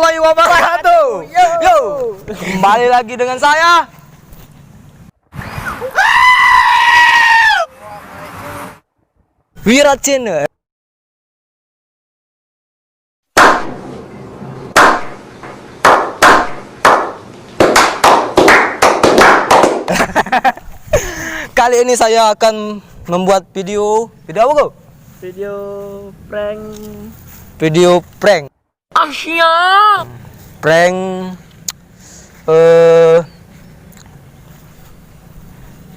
warahmatullahi wabarakatuh. Yo, kembali lagi dengan saya. Wira Channel. Kali ini saya akan membuat video apa kau? Video prank. Video prank. Asia. Prank.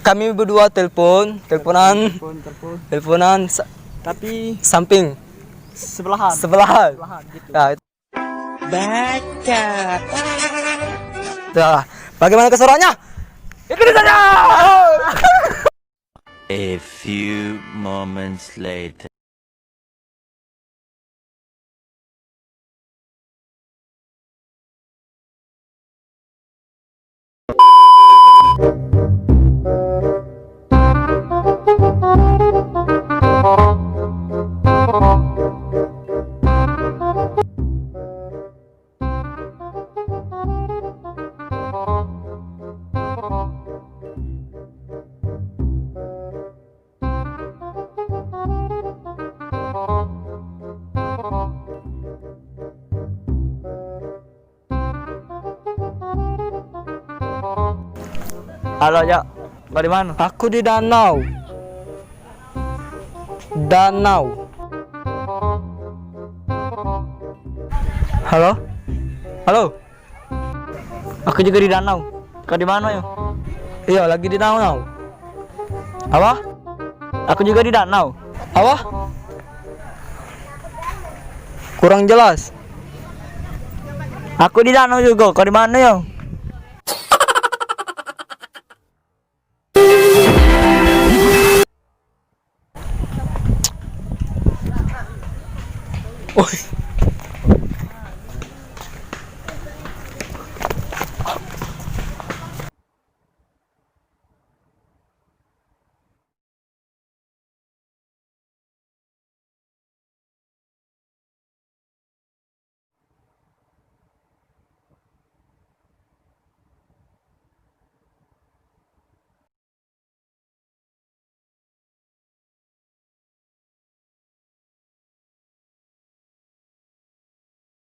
Kami berdua teleponan, Telepon. Tapi samping sebelahan. sebelahan. Gitu. Nah, itu. Baca. Nah, bagaimana keseruannya? Ikuti saja. A few moments later. Halo, ya. Di mana? Aku di danau. Danau. Halo? Halo. Aku juga di danau. Kau di mana, ya? Iya, lagi di danau. Apa? Aku juga di danau. Apa? Kurang jelas. Aku di danau juga. Kau di mana, ya? Oi.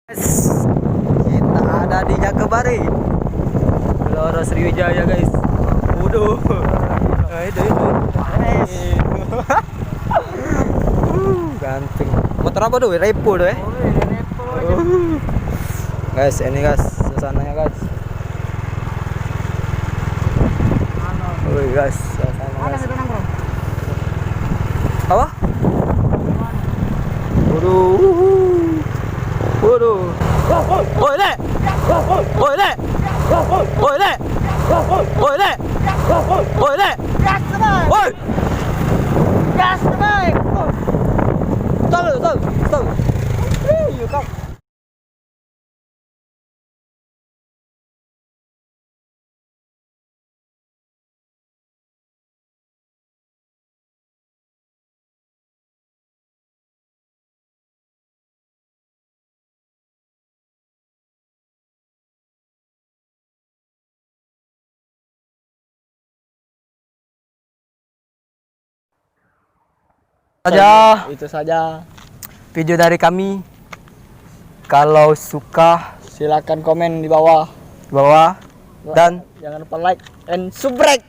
Kita ada di Jakabari, Gelora Sriwijaya, guys. Waduh. Nah, itu. Ganteng. Motor apa tuh? Repo tuh, Guys, ini guys, suasananya, guys. Woi, guys, suasana, guys. Apa? Waduh. Waduh. Woi, Lek. Woi, Lek. Woi, Lek. Woi, Lek. Woi, Lek. Gas terbaik. Woi. Gas terbaik. Stop. Yuk, kau. Itu saja Video dari kami. Kalau suka silakan komen di bawah dan jangan lupa like and subrek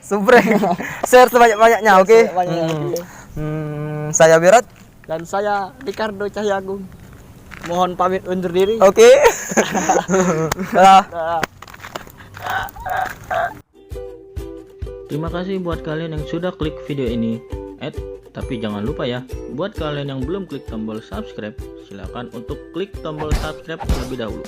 share sebanyak-banyaknya, oke? Saya Wirat. Dan saya Ricardo Cahyagung mohon pamit undur diri. Oke. Dah. Terima kasih buat kalian yang sudah klik video ini. Tapi jangan lupa ya, buat kalian yang belum klik tombol subscribe, silakan untuk klik tombol subscribe terlebih dahulu.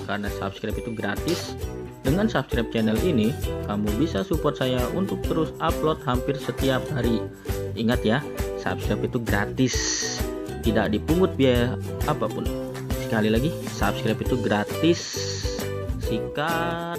Karena subscribe itu gratis. Dengan subscribe channel ini, kamu bisa support saya untuk terus upload hampir setiap hari. Ingat ya, subscribe itu gratis, tidak dipungut biaya apapun. Sekali lagi, subscribe itu gratis. Sikat.